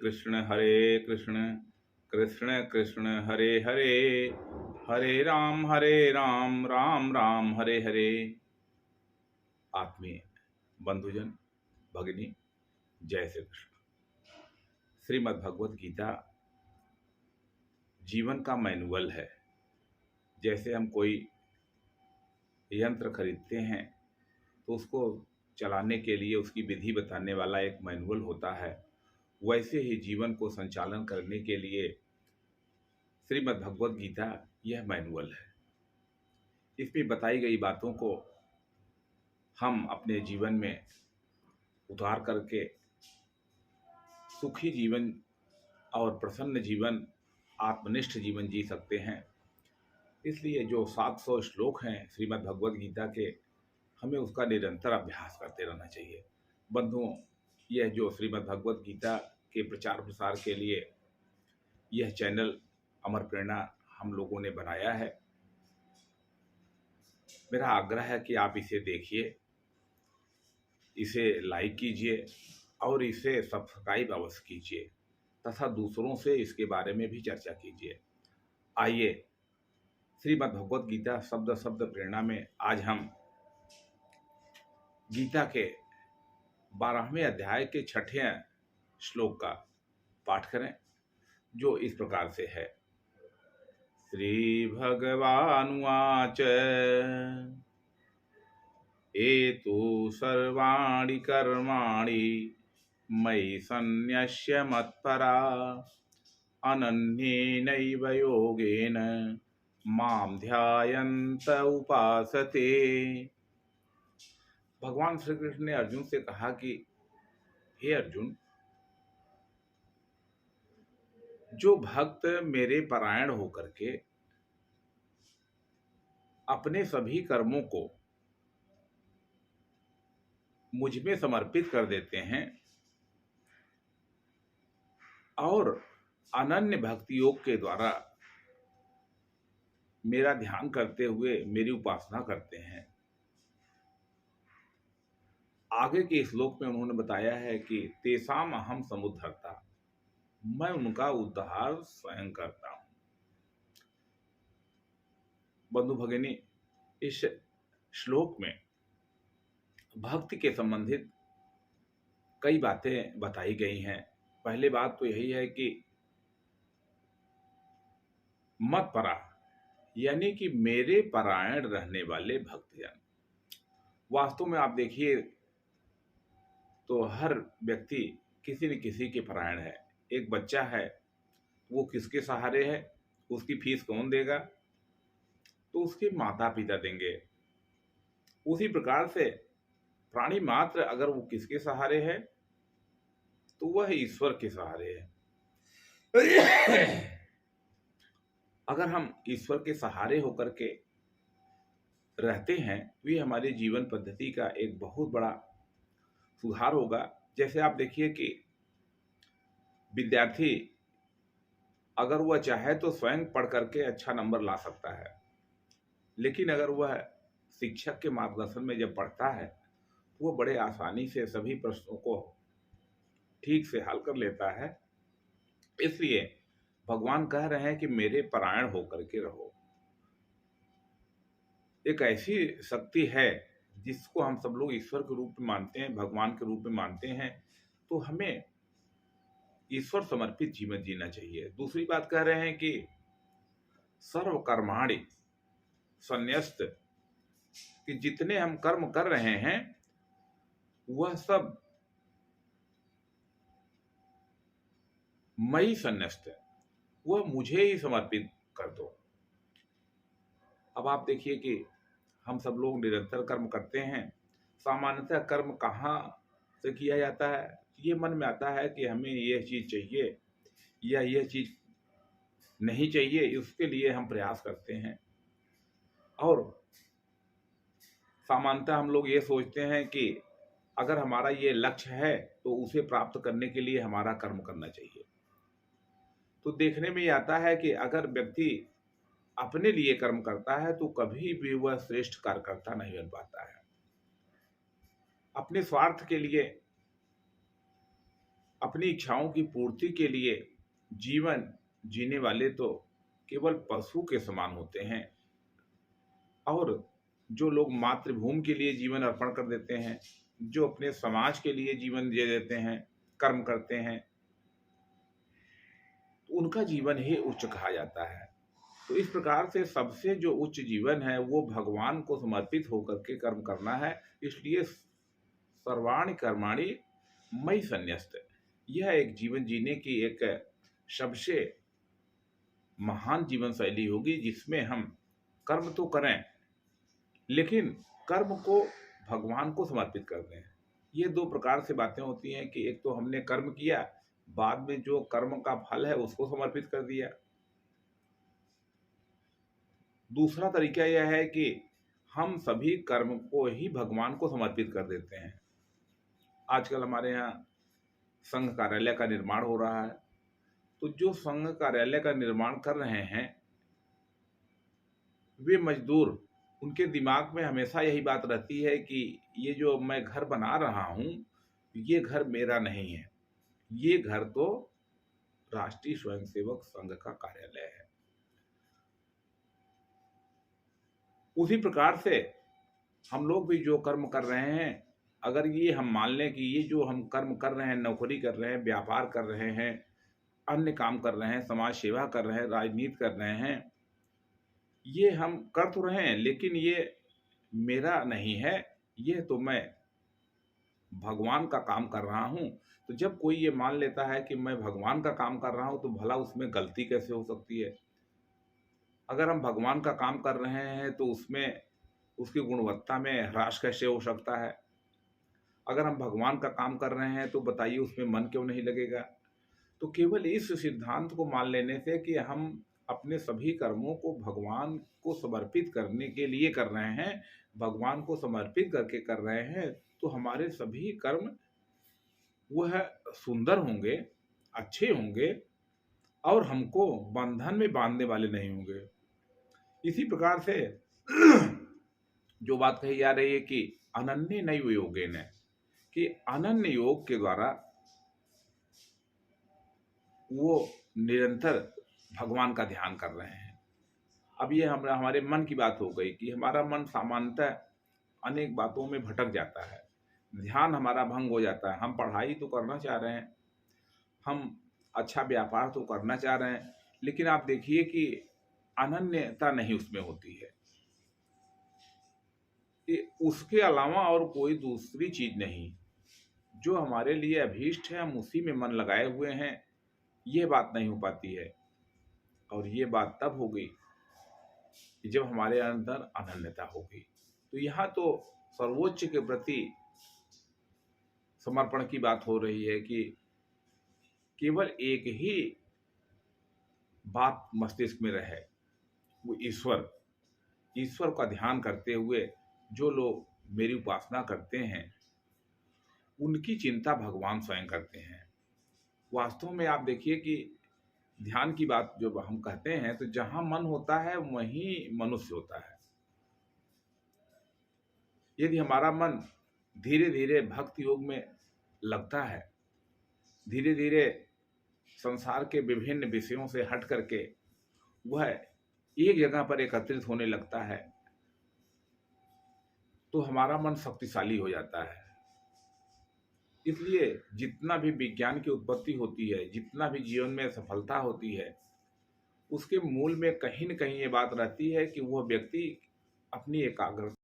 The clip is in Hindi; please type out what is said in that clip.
कृष्ण कृष्ण कृष्ण हरे हरे, हरे राम राम राम हरे हरे। आत्मीय बंधुजन, भगिनी, जय श्री कृष्ण। श्रीमद् भगवत गीता जीवन का मैनुअल है। जैसे हम कोई यंत्र खरीदते हैं तो उसको चलाने के लिए उसकी विधि बताने वाला एक मैनुअल होता है, वैसे ही जीवन को संचालन करने के लिए श्रीमद् भगवत गीता यह मैनुअल है। इसमें बताई गई बातों को हम अपने जीवन में उतार करके सुखी जीवन और प्रसन्न जीवन, आत्मनिष्ठ जीवन जी सकते हैं। इसलिए जो 700 श्लोक हैं श्रीमद् भगवत गीता के, हमें उसका निरंतर अभ्यास करते रहना चाहिए। बंधुओं, यह जो श्रीमद् भगवत गीता के प्रचार प्रसार के लिए यह चैनल अमर प्रेरणा हम लोगों ने बनाया है। मेरा आग्रह है कि आप इसे देखिए, इसे लाइक कीजिए और इसे सब्सक्राइब अवश्य कीजिए तथा दूसरों से इसके बारे में भी चर्चा कीजिए। आइए श्रीमद् भगवत गीता शब्द शब्द प्रेरणा में आज हम गीता के 12वें अध्याय के 6ठे श्लोक का पाठ करें, जो इस प्रकार से है। श्री भगवानुवाच एतु सर्वाणि कर्माणि मयि सन्न्यस्य मत्परा अनन्येनैव योगेन मां ध्यायन्त उपासते। भगवान श्री कृष्ण ने अर्जुन से कहा कि हे अर्जुन, जो भक्त मेरे परायण होकर के अपने सभी कर्मों को मुझ में समर्पित कर देते हैं और अनन्य भक्ति योग के द्वारा मेरा ध्यान करते हुए मेरी उपासना करते हैं। आगे के श्लोक में उन्होंने बताया है कि तेसाम अहम समुद्धर्ता, मैं उनका उद्धार स्वयं करता हूं। बंधु भगिनी, इस श्लोक में भक्ति के संबंधित कई बातें बताई गई हैं। पहले बात तो यही है कि मत परा, यानी कि मेरे परायण रहने वाले भक्तजन। वास्तव में आप देखिए तो हर व्यक्ति किसी न किसी के परायण है। एक बच्चा है, वो किसके सहारे है? उसकी फीस कौन देगा? तो उसके माता पिता देंगे। उसी प्रकार से प्राणी मात्र अगर वो किसके सहारे है तो वह ईश्वर के सहारे है। अगर हम ईश्वर के सहारे होकर के रहते हैं तो ये हमारे जीवन पद्धति का एक बहुत बड़ा सुधार होगा। जैसे आप देखिए कि विद्यार्थी अगर वह चाहे तो स्वयं पढ़ करके अच्छा नंबर ला सकता है, लेकिन अगर वह शिक्षक के मार्गदर्शन में जब पढ़ता है तो वह बड़े आसानी से सभी प्रश्नों को ठीक से हल कर लेता है। इसलिए भगवान कह रहे हैं कि मेरे परायण होकर के रहो। एक ऐसी शक्ति है जिसको हम सब लोग ईश्वर के रूप में मानते हैं, भगवान के रूप में मानते हैं, तो हमें ईश्वर समर्पित जीवन जीना चाहिए। दूसरी बात कह रहे हैं कि सर्व कर्माणि संन्यस्त, कि जितने हम कर्म कर रहे हैं वह सब मई संन्यस्त है, वह मुझे ही समर्पित कर दो। अब आप देखिए कि हम सब लोग निरंतर कर्म करते हैं। सामान्यतः कर्म कहाँ से किया जाता है? ये मन में आता है कि हमें यह चीज चाहिए या यह चीज नहीं चाहिए, उसके लिए हम प्रयास करते हैं। और सामान्यतः हम लोग ये सोचते हैं कि अगर हमारा ये लक्ष्य है तो उसे प्राप्त करने के लिए हमारा कर्म करना चाहिए। तो देखने में ये आता है कि अगर व्यक्ति अपने लिए कर्म करता है तो कभी भी वह श्रेष्ठ कार्यकर्ता नहीं बन पाता है। अपने स्वार्थ के लिए, अपनी इच्छाओं की पूर्ति के लिए जीवन जीने वाले तो केवल पशु के समान होते हैं, और जो लोग मातृभूमि के लिए जीवन अर्पण कर देते हैं, जो अपने समाज के लिए जीवन दे देते हैं, कर्म करते हैं, तो उनका जीवन ही उच्च कहा जाता है। तो इस प्रकार से सबसे जो उच्च जीवन है वो भगवान को समर्पित होकर के कर्म करना है। इसलिए सर्वाणि कर्माणि मयि संन्यस्त, यह एक जीवन जीने की एक सबसे महान जीवन शैली होगी, जिसमें हम कर्म तो करें लेकिन कर्म को भगवान को समर्पित कर दें। ये दो प्रकार से बातें होती हैं कि एक तो हमने कर्म किया, बाद में जो कर्म का फल है उसको समर्पित कर दिया। दूसरा तरीका यह है कि हम सभी कर्म को ही भगवान को समर्पित कर देते हैं। आजकल हमारे यहाँ संघ कार्यालय का निर्माण हो रहा है, तो जो संघ कार्यालय का निर्माण कर रहे हैं वे मजदूर, उनके दिमाग में हमेशा यही बात रहती है कि ये जो मैं घर बना रहा हूँ ये घर मेरा नहीं है, ये घर तो राष्ट्रीय स्वयंसेवक संघ का कार्यालय है। उसी प्रकार से हम लोग भी जो कर्म कर रहे हैं, अगर ये हम मान लें कि ये जो हम कर्म कर रहे हैं, नौकरी कर रहे हैं, व्यापार कर रहे हैं, अन्य काम कर रहे हैं, समाज सेवा कर रहे हैं, राजनीति कर रहे हैं, ये हम कर तो रहे हैं लेकिन ये मेरा नहीं है, ये तो मैं भगवान का काम कर रहा हूँ। तो जब कोई ये मान लेता है कि मैं भगवान का काम कर रहा हूँ, तो भला उसमें गलती कैसे हो सकती है? अगर हम भगवान का काम कर रहे हैं तो उसमें उसकी गुणवत्ता में ह्रास कैसे हो सकता है? अगर हम भगवान का काम कर रहे हैं तो बताइए उसमें मन क्यों नहीं लगेगा? तो केवल इस सिद्धांत को मान लेने से कि हम अपने सभी कर्मों को भगवान को समर्पित करने के लिए कर रहे हैं, भगवान को समर्पित करके कर रहे हैं, तो हमारे सभी कर्म वह सुंदर होंगे, अच्छे होंगे और हमको बंधन में बांधने वाले नहीं होंगे। इसी प्रकार से जो बात कही जा रही है कि अनन्य नैव योगेन, कि अनन्य योग के द्वारा वो निरंतर भगवान का ध्यान कर रहे हैं। अब ये हमारे मन की बात हो गई कि हमारा मन सामान्यतः अनेक बातों में भटक जाता है, ध्यान हमारा भंग हो जाता है। हम पढ़ाई तो करना चाह रहे हैं, हम अच्छा व्यापार तो करना चाह रहे हैं, लेकिन आप देखिए कि अनन्यता नहीं उसमें होती है, कि उसके अलावा और कोई दूसरी चीज नहीं, जो हमारे लिए अभीष्ट है हम उसी में मन लगाए हुए हैं, ये बात नहीं हो पाती है। और ये बात तब होगी कि जब हमारे अंदर अनन्यता होगी। तो यहाँ तो सर्वोच्च के प्रति समर्पण की बात हो रही है कि केवल एक ही बात मस्तिष्क में रहे, वो ईश्वर का ध्यान करते हुए जो लोग मेरी उपासना करते हैं उनकी चिंता भगवान स्वयं करते हैं। वास्तव में आप देखिए कि ध्यान की बात जो हम कहते हैं, तो जहां मन होता है वहीं मनुष्य होता है। यदि हमारा मन धीरे धीरे भक्ति योग में लगता है, धीरे धीरे संसार के विभिन्न विषयों से हट करके वह एक जगह पर एकत्रित होने लगता है, तो हमारा मन शक्तिशाली हो जाता है। इसलिए जितना भी विज्ञान की उत्पत्ति होती है, जितना भी जीवन में सफलता होती है, उसके मूल में कहीं न कहीं ये बात रहती है कि वह व्यक्ति अपनी एकाग्रता